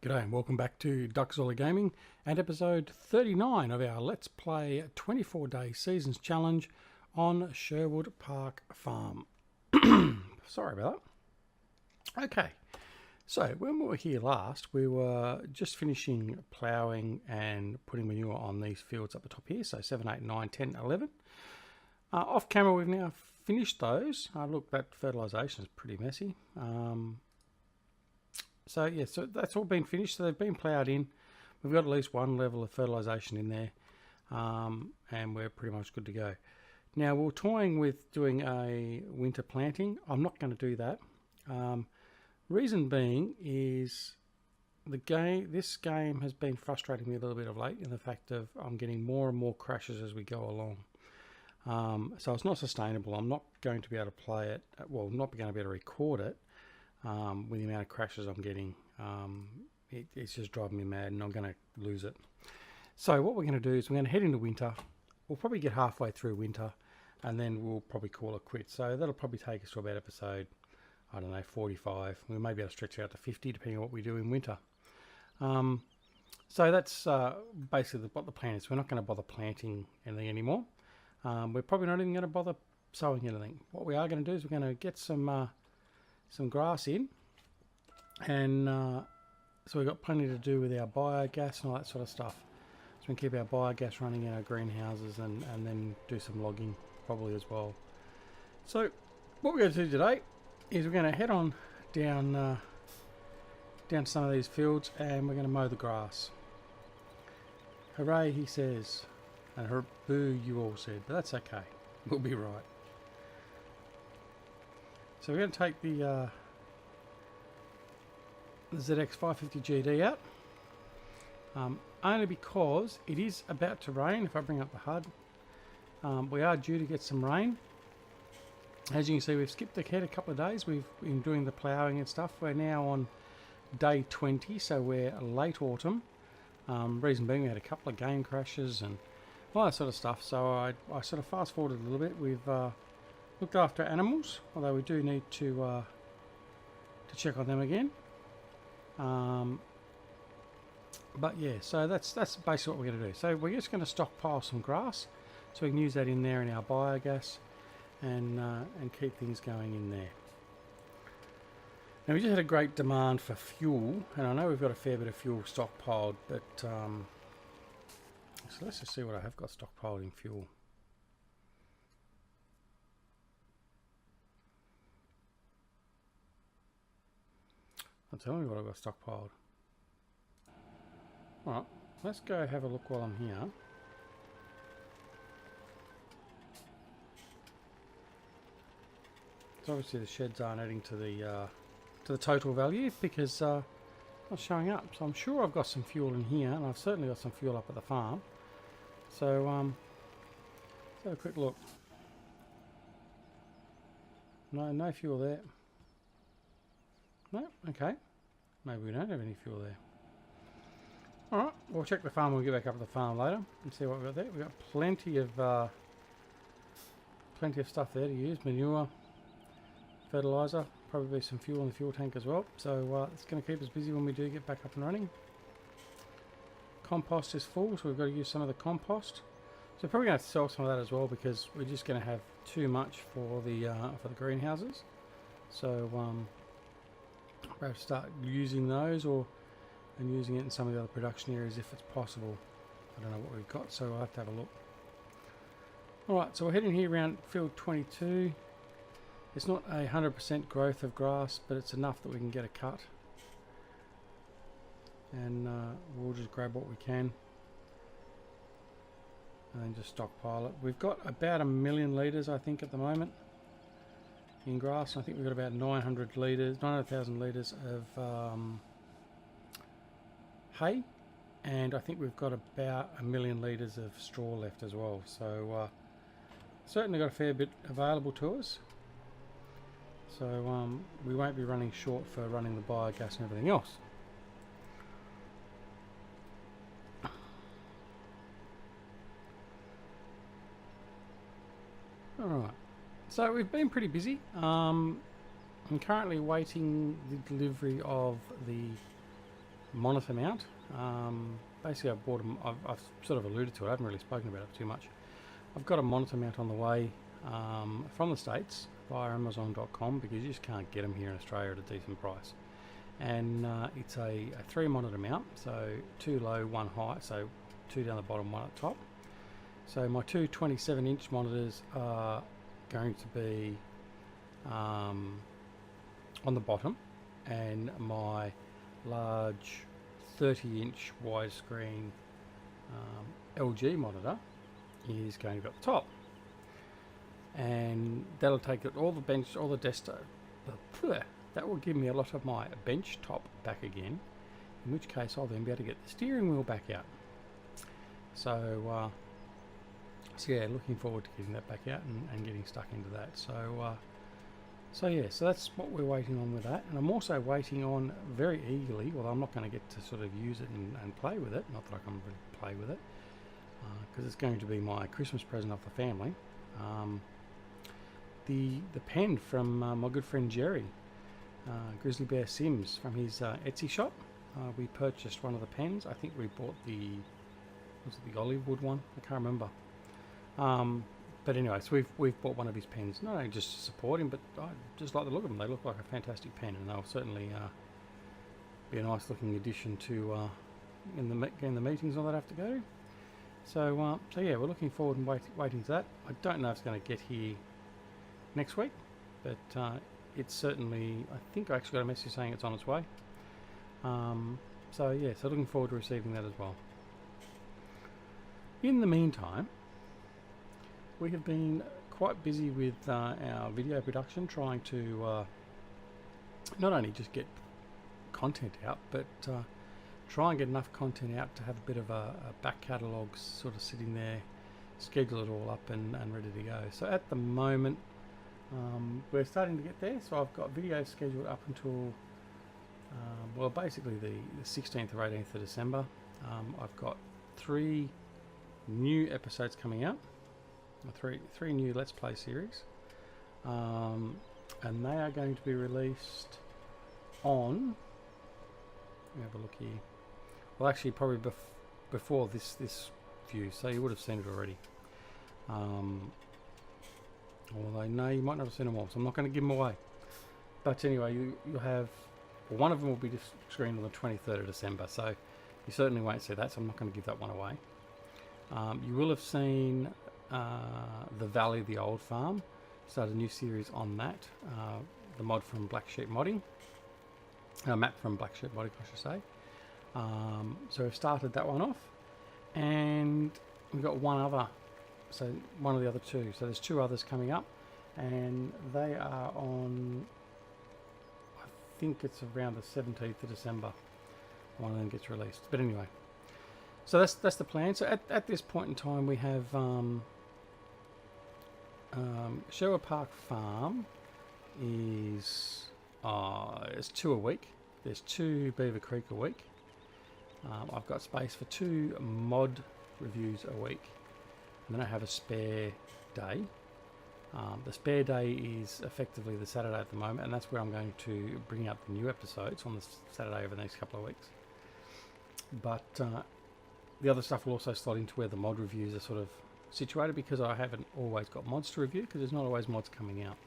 G'day and welcome back to Duckzorly Gaming and episode 39 of our Let's Play 24-Day Seasons Challenge on Sherwood Park Farm. Sorry about that. Okay, so when we were here last, we were just finishing ploughing and putting manure on these fields up the top here, so 7, 8, 9, 10, 11. Off camera, we've now finished those. Look, that fertilisation is pretty messy. So yeah, so that's all been finished. So they've been ploughed in. We've got at least one level of fertilisation in there, and we're pretty much good to go. Now we're toying with doing a winter planting. I'm not going to do that. Reason being is this game has been frustrating me a little bit of late in the fact of I'm getting more and more crashes as we go along. So it's not sustainable. I'm not going to be able to play it. Well, not going to be able to record it. With the amount of crashes I'm getting, it's just driving me mad and I'm going to lose it. So what we're going to do is we're going to head into winter. We'll probably get halfway through winter and then we'll probably call it quits. So that'll probably take us to about episode, I don't know, 45. We may be able to stretch out to 50 depending on what we do in winter. So that's basically what the plan is. We're not going to bother planting anything anymore. We're probably not even going to bother sowing anything. What we are going to do is we're going to get some grass in, and so we've got plenty to do with our biogas and all that sort of stuff. So we can keep our biogas running in our greenhouses and then do some logging probably as well. So what we're going to do today is we're going to head on down to some of these fields and we're going to mow the grass. Hooray, he says, and boo, you all said, but that's okay, we'll be right. So we're going to take the ZX550 GD out, only because it is about to rain. If I bring up the HUD, we are due to get some rain. As you can see, we've skipped ahead a couple of days. We've been doing the ploughing and stuff. We're now on day 20, so we're late autumn. Reason being, we had a couple of game crashes and all that sort of stuff. So I sort of fast forwarded a little bit. We've looked after animals, although we do need to check on them again. But yeah, so that's basically what we're going to do. So we're just going to stockpile some grass, so we can use that in there in our biogas, and keep things going in there. Now we just had a great demand for fuel, and I know we've got a fair bit of fuel stockpiled, but so let's just see what I have got stockpiled in fuel. I'll tell you what I've got stockpiled. Alright, let's go have a look while I'm here. So obviously the sheds aren't adding to the total value because not showing up. So I'm sure I've got some fuel in here, and I've certainly got some fuel up at the farm. So let's have a quick look. No fuel there. No, okay. Maybe we don't have any fuel there. Alright, we'll check the farm when we get back up to the farm later and see what we've got there. We've got plenty of stuff there to use. Manure, fertiliser, probably some fuel in the fuel tank as well. So it's going to keep us busy when we do get back up and running. Compost is full, so we've got to use some of the compost. So we're probably going to have to sell some of that as well because we're just going to have too much for the greenhouses. So perhaps start using those and using it in some of the other production areas if it's possible. I don't know what we've got, so I'll have to have a look. Alright, so we're heading here around field 22. It's not 100% growth of grass, but it's enough that we can get a cut. And we'll just grab what we can and then just stockpile it. We've got about 1 million litres, I think, at the moment in grass. I think we've got about 900,000 litres of hay, and I think we've got about 1 million litres of straw left as well. So certainly got a fair bit available to us. So we won't be running short for running the biogas and everything else. Alright, so we've been pretty busy. I'm currently waiting the delivery of the monitor mount. Basically, I bought them. I've sort of alluded to it. I haven't really spoken about it too much. I've got a monitor mount on the way from the States via Amazon.com, because you just can't get them here in Australia at a decent price. And it's a 3 monitor mount, so 2 low, 1 high, so 2 down the bottom, 1 at the top. So my two 27-inch monitors are going to be on the bottom, and my large 30-inch widescreen LG monitor is going to be at the top, and that'll take it all the bench, all the desktop. That will give me a lot of my bench top back again, in which case I'll then be able to get the steering wheel back out. So yeah, looking forward to getting that back out and getting stuck into that. So yeah, so that's what we're waiting on with that. And I'm also waiting on very eagerly, well, I'm not going to get to sort of use it and play with it, not that I can really play with it, because it's going to be my Christmas present of the family. The pen from my good friend Jerry, Grizzly Bear Sims, from his Etsy shop. We purchased one of the pens. I think we bought was it the olive wood one? I can't remember. But anyway, so we've bought one of his pens, not only just to support him, but I just like the look of them. They look like a fantastic pen, and they'll certainly be a nice looking addition to in the meetings and all that I have to go to. So yeah, we're looking forward and waiting to that. I don't know if it's going to get here next week, but it's certainly, I think I actually got a message saying it's on its way. So yeah, so looking forward to receiving that as well. In the meantime, we have been quite busy with our video production, trying to not only just get content out, but try and get enough content out to have a bit of a back catalogue sort of sitting there, schedule it all up and ready to go. So at the moment, we're starting to get there. So I've got videos scheduled up until well, basically the 16th or 18th of December. I've got 3 new episodes coming out, three new Let's Play series, and they are going to be released on, let me have a look here, well actually probably before this view, so you would have seen it already, although no, you might not have seen them all, so I'm not going to give them away. But anyway, you'll have, well, one of them will be screened on the 23rd of December, so you certainly won't see that, so I'm not going to give that one away. You will have seen The Valley of the Old Farm. Started a new series on that. The mod from Black Sheep Modding. Map from Black Sheep Modding, I should say. So we've started that one off. And we've got one other. So one of the other 2. So there's 2 others coming up. And they are on, I think it's around the 17th of December. One of them gets released. But anyway. So that's the plan. So at this point in time, we have Sherwood Park Farm is it's 2 a week. There's 2 Beaver Creek a week. I've got space for 2 mod reviews a week, and then I have a spare day. The spare day is effectively the Saturday at the moment, and that's where I'm going to bring out the new episodes on the Saturday over the next couple of weeks. But the other stuff will also slot into where the mod reviews are sort of situated, because I haven't always got mods to review, because there's not always mods coming out.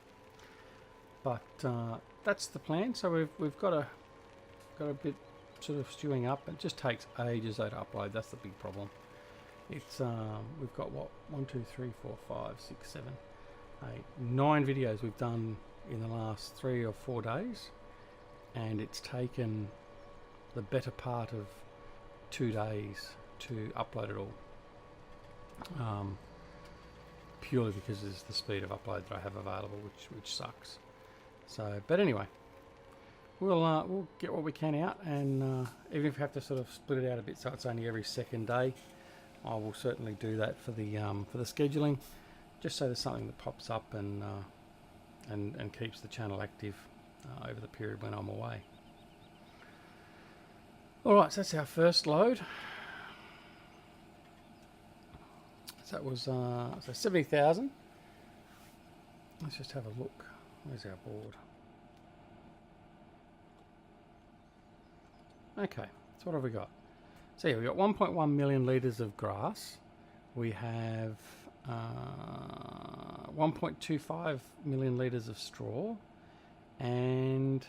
But that's the plan. So we've got a bit sort of stewing up. It just takes ages though to upload. That's the big problem. It's we've got what, 1, 2, 3, 4, 5, 6, 7, 8, 9 videos we've done in the last 3 or 4 days, and it's taken the better part of 2 days to upload it all, purely because it's the speed of upload that I have available, which sucks. So, but anyway, we'll get what we can out, and even if we have to sort of split it out a bit, so it's only every second day, I will certainly do that for the scheduling, just so there's something that pops up and keeps the channel active over the period when I'm away. All right, so that's our first load. So that was so 70,000. Let's just have a look. Where's our board? Okay, So what have we got? So yeah, we've got 1.1 million litres of grass. We have 1.25 million litres of straw. And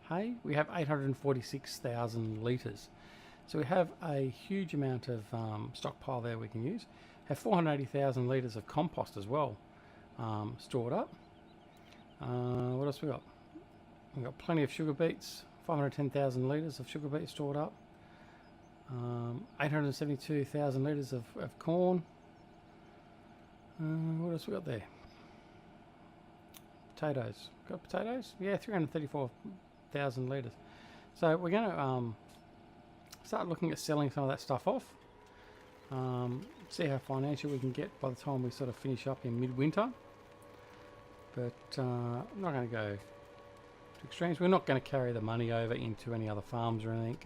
hay, we have 846,000 litres. So we have a huge amount of stockpile there we can use. Have 480,000 litres of compost as well stored up. What else we got? We've got plenty of sugar beets, 510,000 litres of sugar beets stored up. 872,000 litres of corn. What else we got there? Potatoes. Got potatoes? Yeah, 334,000 litres. So we're going to start looking at selling some of that stuff off. See how financial we can get by the time we sort of finish up in midwinter. But I'm not going to go to extremes. We're not going to carry the money over into any other farms or anything,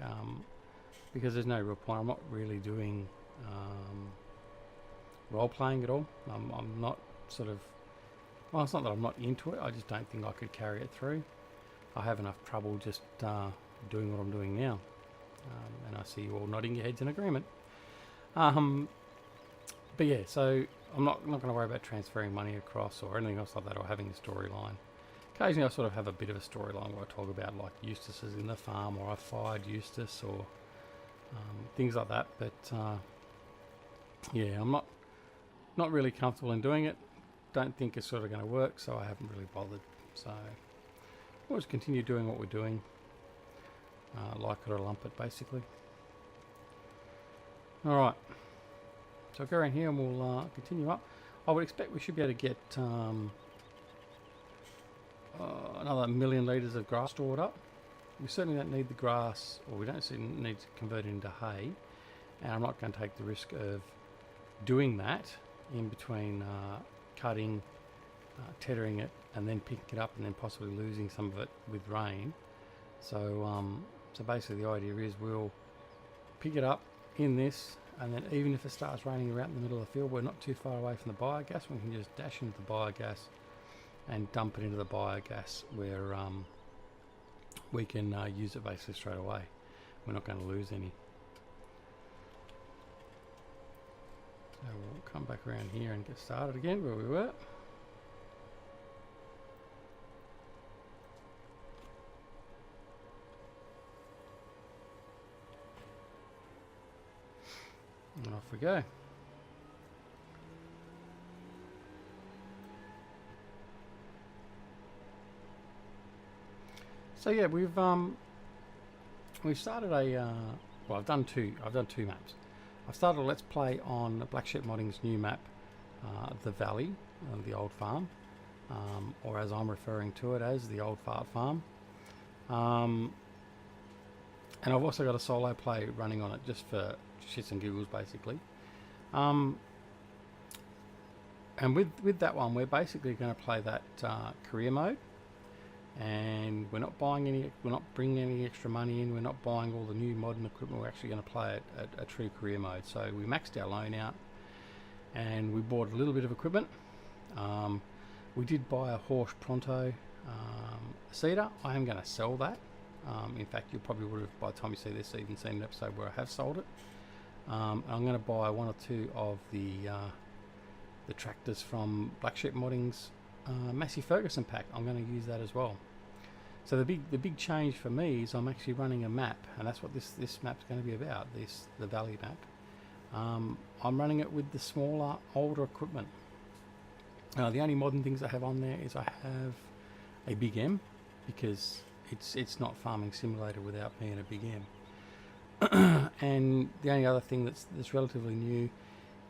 because there's no real point. I'm not really doing role playing at all. I'm not sort of, well, it's not that I'm not into it, I just don't think I could carry it through. I have enough trouble just doing what I'm doing now. And I see you all nodding your heads in agreement. But yeah, so I'm not going to worry about transferring money across or anything else like that, or having a storyline. Occasionally I sort of have a bit of a storyline where I talk about like Eustace is in the farm, or I fired Eustace, or things like that. But yeah, I'm not really comfortable in doing it. Don't think it's sort of going to work, so I haven't really bothered. So we'll just continue doing what we're doing, like it or lump it, basically. All right. So I'll go around here and we'll continue up. I would expect we should be able to get another 1 million litres of grass stored up. We certainly don't need the grass, or we don't need to convert it into hay. And I'm not going to take the risk of doing that in between cutting, tethering it, and then picking it up, and then possibly losing some of it with rain. So, so basically the idea is we'll pick it up in this, and then even if it starts raining around in the middle of the field, we're not too far away from the biogas. We can just dash into the biogas and dump it into the biogas, where we can use it basically straight away. We're not going to lose any. So we'll come back around here and get started again where we were. And off we go. So yeah, we've started a well, I've done two maps. I've started a Let's Play on Black Sheep Modding's new map, the Valley, the old farm, or as I'm referring to it as the old fart farm. And I've also got a solo play running on it just for shits and giggles, basically. And with that one, we're basically going to play that career mode. And we're not bringing any extra money in. We're not buying all the new modern equipment. We're actually going to play it at a true career mode. So we maxed our loan out, and we bought a little bit of equipment. We did buy a Horsch Pronto seeder. I am going to sell that. In fact, you probably would have, by the time you see this, even seen an episode where I have sold it. I'm going to buy one or two of the tractors from Black Sheep Modding's Massey Ferguson pack. I'm going to use that as well. So the big change for me is I'm actually running a map, and that's what this map's going to be about. The Valley map. I'm running it with the smaller, older equipment. The only modern things I have on there is I have a Big M, because it's not Farming Simulator without being a Big M. And the only other thing that's relatively new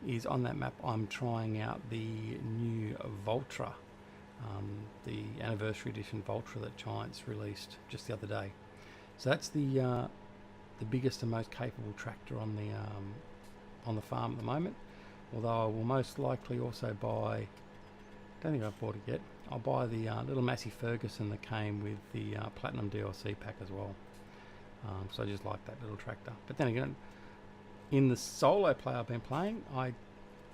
is on that map I'm trying out the new Voltra. The anniversary edition Voltra that Giants released just the other day. So that's the biggest and most capable tractor on the farm at the moment. Although I will most likely also buy, I don't think I've bought it yet, I'll buy the little Massey Ferguson that came with the Platinum DLC pack as well. So I just like that little tractor. But then again, in the solo play I've been playing, I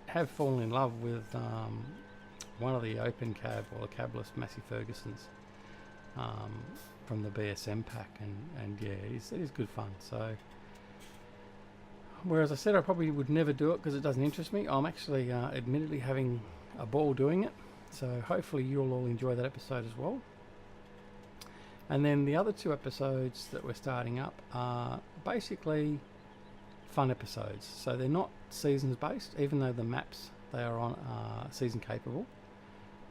have fallen in love with one of the open cab or the cabless Massey Fergusons. from the BSM pack, and yeah, it is good fun. So whereas I said I probably would never do it because it doesn't interest me, I'm actually admittedly having a ball doing it. So hopefully you'll all enjoy that episode as well. And then the other 2 episodes that we're starting up are basically fun episodes. So they're not seasons based, even though the maps they are on are season capable.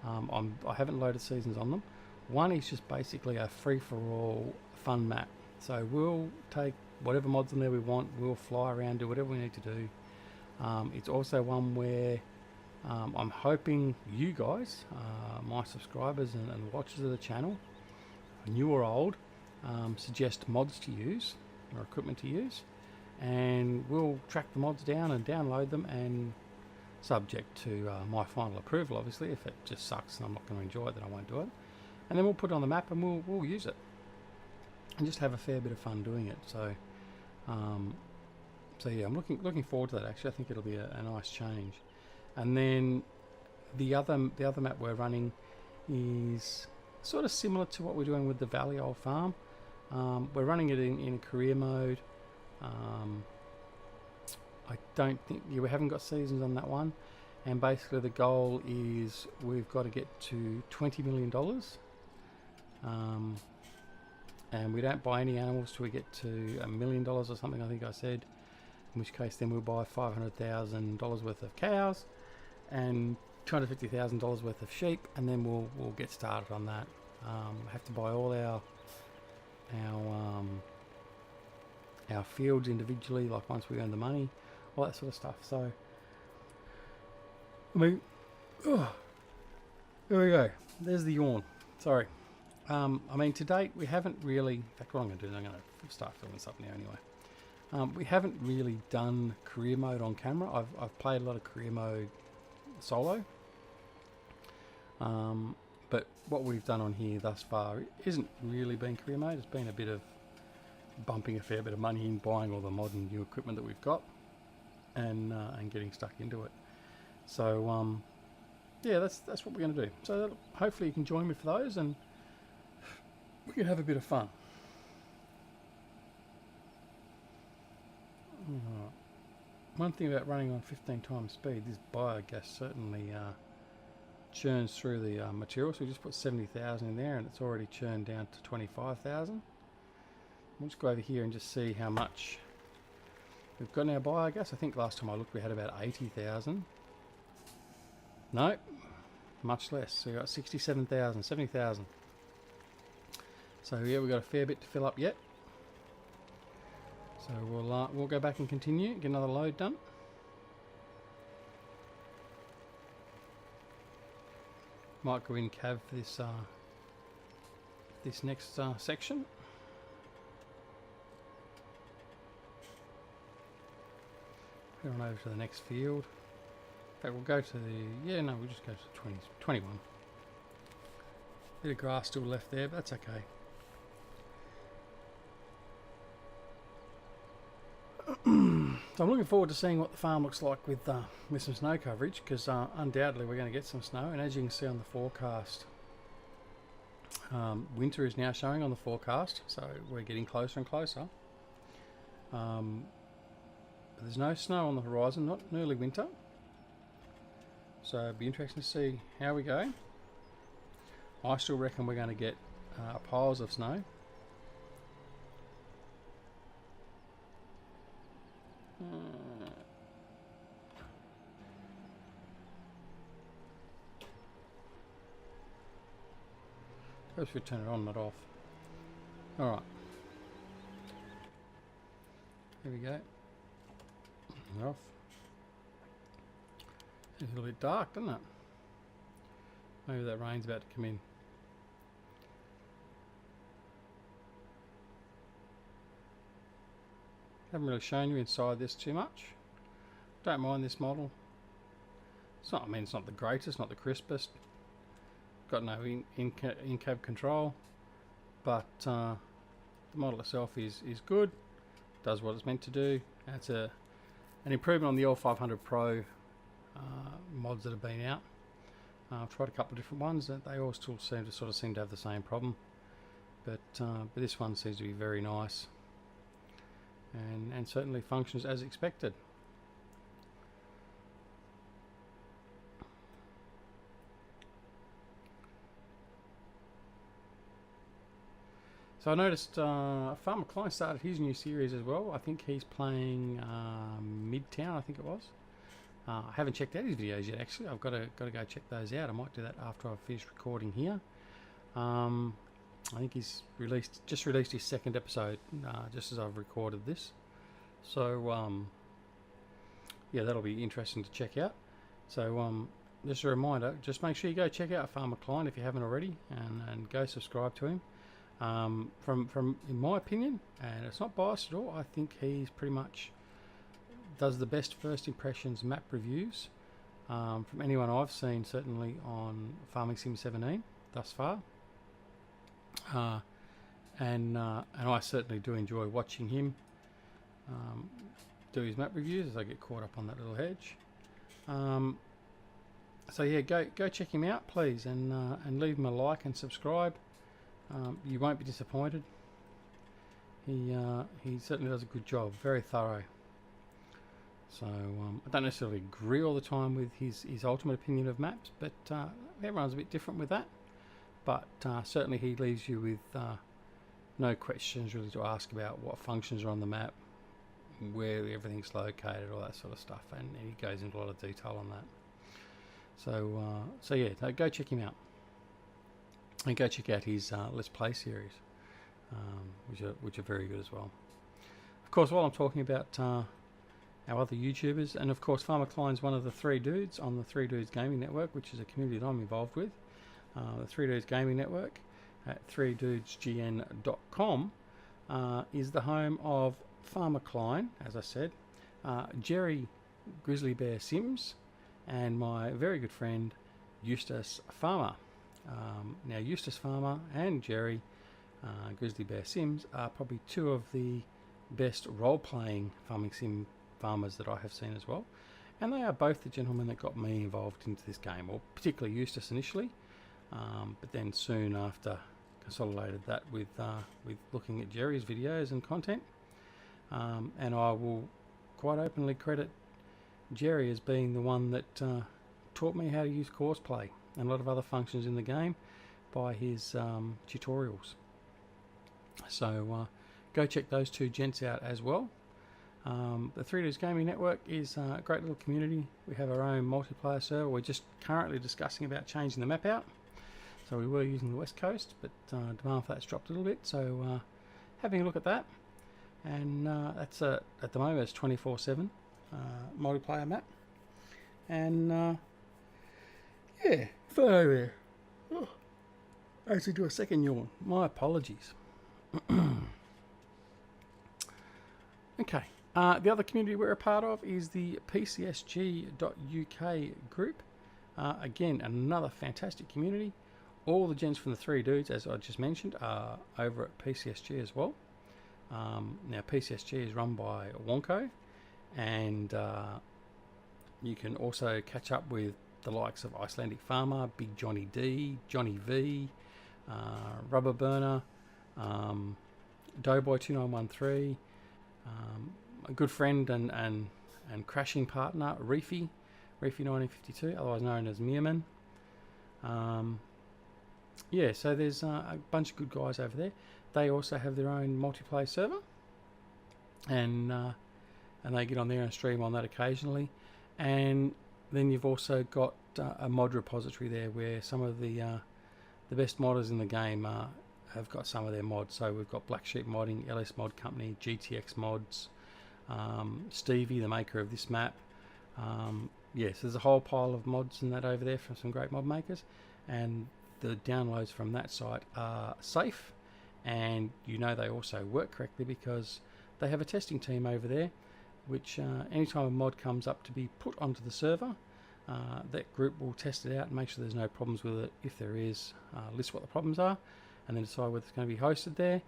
I haven't loaded seasons on them. One is just basically a free-for-all fun map. So we'll take whatever mods in there we want, we'll fly around, do whatever we need to do. It's also one where I'm hoping you guys, my subscribers and watchers of the channel, new or old, suggest mods to use or equipment to use, and we'll track the mods down and download them, and subject to my final approval obviously. If it just sucks and I'm not going to enjoy it, then I won't do it, and then we'll put it on the map and we'll use it and just have a fair bit of fun doing it. So so yeah, I'm looking forward to that. Actually, I think it'll be a nice change. And then the other map we're running is sort of similar to what we're doing with the Valley Old Farm. We're running it in career mode. I don't think we haven't got seasons on that one, and basically the goal is we've got to get to $20 million, and we don't buy any animals till we get to $1 million or something, I think I said, in which case then we'll buy $500,000 worth of cows and $250,000 worth of sheep, and then we'll get started on that. Have to buy all our fields individually, like once we earn the money, all that sort of stuff. So I mean, there we go, there's the yawn, sorry. I mean, to date we haven't really, in fact what I'm going to do is I'm going to start filming this up now anyway. We haven't really done career mode on camera. I've played a lot of career mode solo, but what we've done on here thus far isn't really been career mode. It's been a bit of bumping a fair bit of money in, buying all the modern new equipment that we've got, and getting stuck into it. So yeah, that's what we're going to do. So hopefully you can join me for those, and we can have a bit of fun. Right. One thing about running on 15 times speed, this biogas certainly churns through the material. So we just put 70,000 in there, and it's already churned down to 25,000. We'll just go over here and just see how much we've got in our biogas. I think last time I looked we had about 80,000. No, much less. So we've got 67,000, 70,000. So yeah, we've got a fair bit to fill up yet. So we'll go back and continue, get another load done. Might go in cav for this next section. Head on over to the next field. In fact, we'll go to we'll just go to 21. Bit of grass still left there, but that's okay. So I'm looking forward to seeing what the farm looks like with some snow coverage, because undoubtedly we're going to get some snow, and as you can see on the forecast, winter is now showing on the forecast, so we're getting closer and closer. But there's no snow on the horizon, not an early winter, so it'll be interesting to see how we go. I still reckon we're going to get piles of snow. Perhaps we turn it on, not off. Alright. Here we go. Off. It's a little bit dark, doesn't it? Maybe that rain's about to come in. Haven't really shown you inside this too much. Don't mind this model. It's not, I mean, it's not the greatest, not the crispest. Got no in-cab control, but the model itself is good. Does what it's meant to do. It's an improvement on the L500 Pro mods that have been out. I've tried a couple of different ones, and they all still seem to have the same problem. but this one seems to be very nice, and certainly functions as expected. So I noticed Farmer Klein started his new series as well. I think he's playing Midtown, I think it was. I haven't checked out his videos yet, actually. I've got to go check those out. I might do that after I've finished recording here. I think he's just released his second episode just as I've recorded this. So yeah, that'll be interesting to check out. So just a reminder, just make sure you go check out Farmer Klein if you haven't already, and go subscribe to him. From in my opinion, and it's not biased at all, I think he's pretty much does the best first impressions map reviews from anyone I've seen, certainly on Farming Sim 17 thus far. And I certainly do enjoy watching him do his map reviews as I get caught up on that little hedge. So yeah, go check him out, please, and leave him a like and subscribe. You won't be disappointed. He certainly does a good job, very thorough. So I don't necessarily agree all the time with his ultimate opinion of maps, but everyone's a bit different with that. But certainly he leaves you with no questions really to ask about what functions are on the map, where everything's located, all that sort of stuff, and he goes into a lot of detail on that. So yeah, go check him out, and go check out his Let's Play series, which are very good as well. Of course, while I'm talking about our other YouTubers, and of course Farmer Klein's one of the 3 dudes on the 3 Dudes Gaming Network, which is a community that I'm involved with. The 3 Dudes Gaming Network at 3dudesgn.com is the home of Farmer Klein, as I said, Jerry Grizzly Bear Sims, and my very good friend Eustace Pharmer. Now Eustace Pharmer and Jerry Grizzly Bear Sims are probably 2 of the best role-playing farming sim farmers that I have seen as well, and they are both the gentlemen that got me involved into this game, or particularly Eustace initially, but then soon after consolidated that with looking at Jerry's videos and content, and I will quite openly credit Jerry as being the one that taught me how to use courseplay and a lot of other functions in the game by his tutorials. So go check those 2 gents out as well. The 3 Dudes Gaming Network is a great little community. We have our own multiplayer server. We're just currently discussing about changing the map out. So we were using the West Coast, but demand for that's dropped a little bit. So having a look at that, and that's at the moment it's 24/7 multiplayer map. And yeah, so there. Oh, I actually do a second yawn. My apologies. Okay. The other community we're a part of is the PCSG.UK group. Again, another fantastic community. All the gents from the 3 Dudes, as I just mentioned, are over at PCSG as well. Now, PCSG is run by Wonko, and you can also catch up with the likes of Icelandic Farmer, Big Johnny D, Johnny V, Rubber Burner, DoughBoy 2913, a good friend and crashing partner, Reefy 1952, otherwise known as Meerman. Yeah, so there's a bunch of good guys over there. They also have their own multiplayer server, and they get on there and stream on that occasionally. And then you've also got a mod repository there where some of the best modders in the game have got some of their mods. So we've got Black Sheep Modding, LS Mod Company, GTX Mods, Stevie, the maker of this map. Yes, there's a whole pile of mods and that over there from some great mod makers, and the downloads from that site are safe, and you know they also work correctly because they have a testing team over there, which anytime a mod comes up to be put onto the server, that group will test it out and make sure there's no problems with it. If there is, list what the problems are, and then decide whether it's going to be hosted there,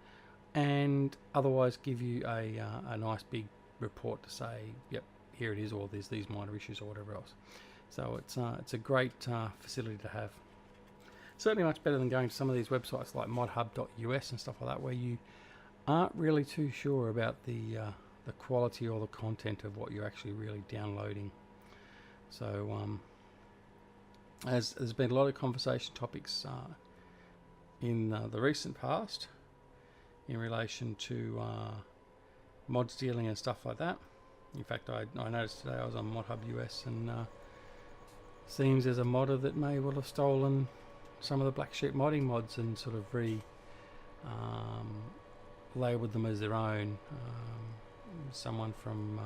and otherwise give you a nice big report to say, yep, here it is, or there's these minor issues or whatever else. So it's a great facility to have. Certainly much better than going to some of these websites like modhub.us and stuff like that, where you aren't really too sure about the quality or the content of what you're actually really downloading. So as there's been a lot of conversation topics in the recent past in relation to mod stealing and stuff like that. In fact, I noticed today I was on ModHub US, and seems there's a modder that may well have stolen some of the Black Sheep modding mods and sort of labelled them as their own. Someone from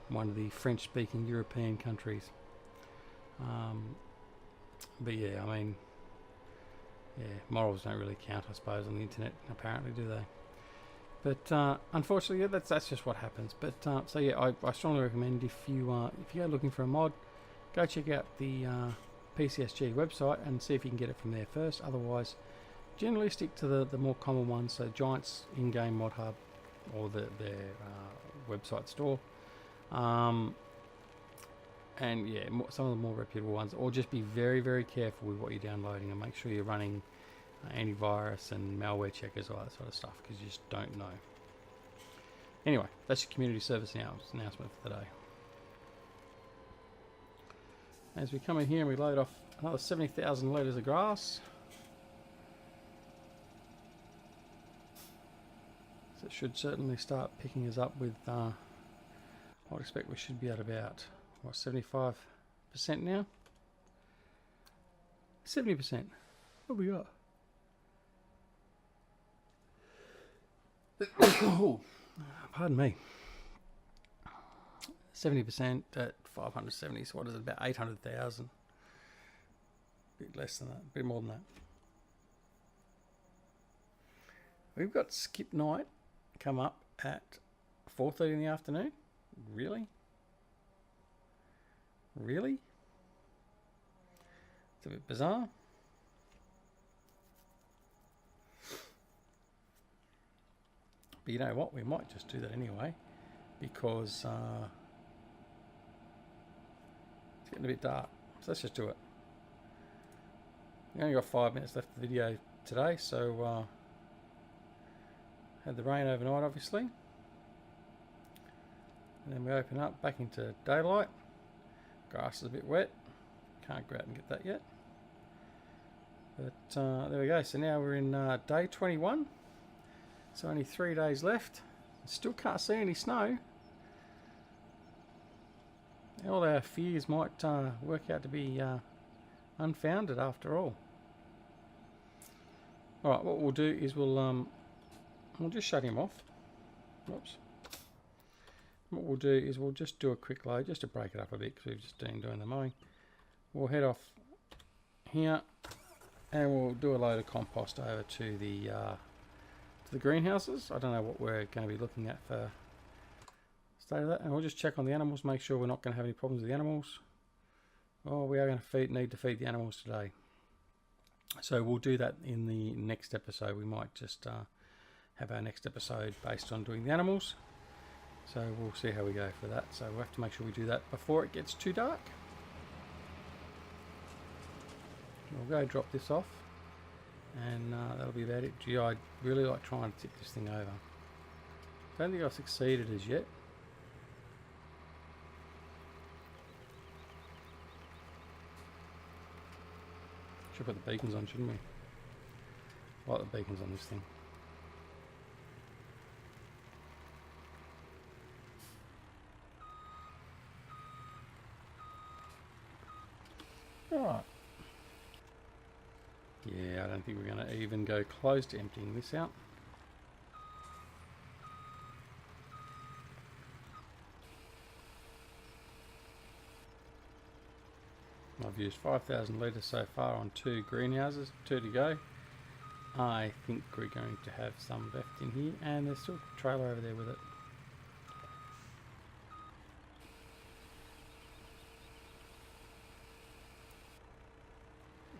one of the French-speaking European countries. But yeah, I mean, yeah, morals don't really count, I suppose, on the internet, apparently, do they? But unfortunately, yeah, that's just what happens. But so yeah, I strongly recommend if you go looking for a mod, go check out the PCSG website and see if you can get it from there first. Otherwise, generally stick to the more common ones. So Giant's in-game mod hub or their website store, and yeah, some of the more reputable ones. Or just be very, very careful with what you're downloading and make sure you're running antivirus and malware checkers, all that sort of stuff, because you just don't know. Anyway, that's your community service announcement for today. As we come in here and we load off another 70,000 litres of grass. So it should certainly start picking us up with, I would expect we should be at about, what, 75% now? 70%. What have we got? Oh, pardon me. 70% at 570, so what is it, about 800,000? A bit less than that, a bit more than that. We've got skip night come up at 4:30 in the afternoon. Really? Really? It's a bit bizarre. But you know what? We might just do that anyway, because it's getting a bit dark. So let's just do it. We only got 5 minutes left of the video today, so had the rain overnight, obviously. And then we open up back into daylight. Grass is a bit wet. Can't go out and get that yet. But there we go. So now we're in day 21. So only 3 days left. Still can't see any snow. All our fears might work out to be unfounded after all. Alright, what we'll do is we'll just shut him off. Oops. What we'll do is we'll just do a quick load just to break it up a bit, because we've just been doing the mowing. We'll head off here and we'll do a load of compost over to the greenhouses. I don't know what we're going to be looking at for state of that, and we'll just check on the animals, make sure we're not going to have any problems with the animals. Oh, we are going to need to feed the animals today, so we'll do that in the next episode. We might just have our next episode based on doing the animals, so we'll see how we go for that. So we'll have to make sure we do that before it gets too dark. We'll go drop this off, and that'll be about it. Gee, I really like trying to tip this thing over. Don't think I've succeeded as yet. Should put the beacons on, shouldn't we? I like the beacons on this thing. Alright. Yeah, I don't think we're going to even go close to emptying this out. I've used 5,000 litres so far on 2 greenhouses, 2 to go. I think we're going to have some left in here, and there's still a trailer over there with it.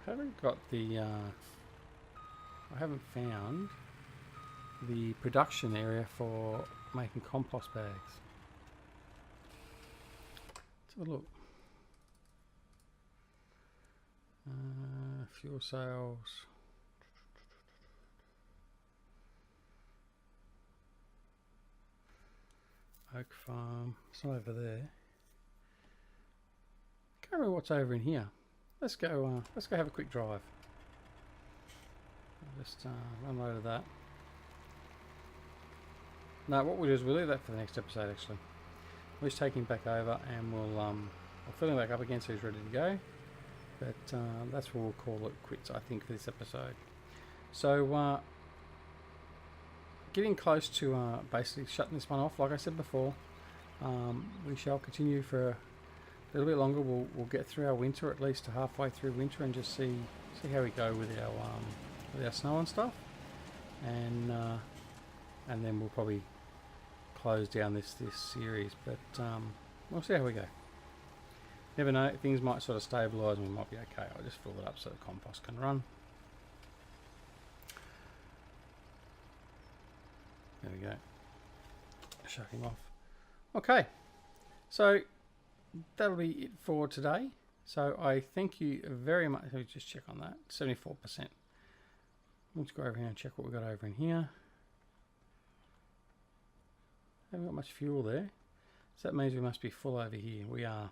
I haven't got the, I haven't found the production area for making compost bags. Let's have a look. Fuel sales. Oak Farm. It's not over there. Can't remember what's over in here. Let's go have a quick drive. I'll just unload that. No, what we'll do is we'll leave that for the next episode actually. We'll just take him back over and we'll fill him back up again so he's ready to go. But that's what we'll call it quits, I think, for this episode. So getting close to basically shutting this one off. Like I said before, we shall continue for a little bit longer. We'll get through our winter, at least to halfway through winter, and just see how we go with our snow and stuff, and then we'll probably close down this series. But we'll see how we go. Never know, things might sort of stabilise and we might be okay. I'll just fill it up so the compost can run. There we go. Shut him off. Okay, so that'll be it for today. So I thank you very much. Let me just check on that. 74%. Let's go over here and check what we've got over in here. Haven't got much fuel there. So that means we must be full over here. We are.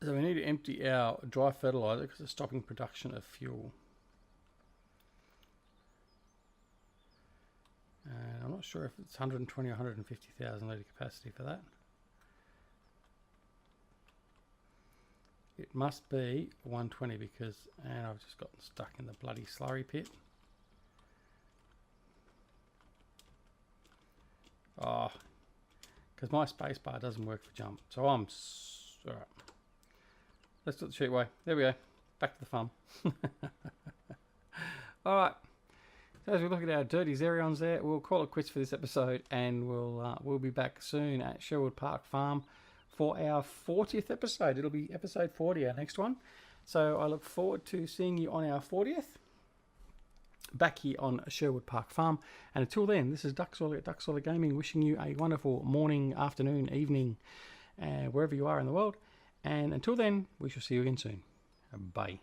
So we need to empty our dry fertiliser because it's stopping production of fuel. And I'm not sure if it's 120 or 150,000 litre capacity for that. It must be 120 because, and I've just gotten stuck in the bloody slurry pit. Oh, because my space bar doesn't work for jump. So I'm, alright. Let's do it the sheet way. There we go. Back to the farm. Alright. So as we look at our dirty Xerions there, we'll call it quits for this episode, and we'll be back soon at Sherwood Park Farm for our 40th episode. It'll be episode 40, our next one. So I look forward to seeing you on our 40th. Back here on Sherwood Park Farm. And until then, this is Duckzorly at Duckzorly Gaming, wishing you a wonderful morning, afternoon, evening, wherever you are in the world. And until then, we shall see you again soon. Bye.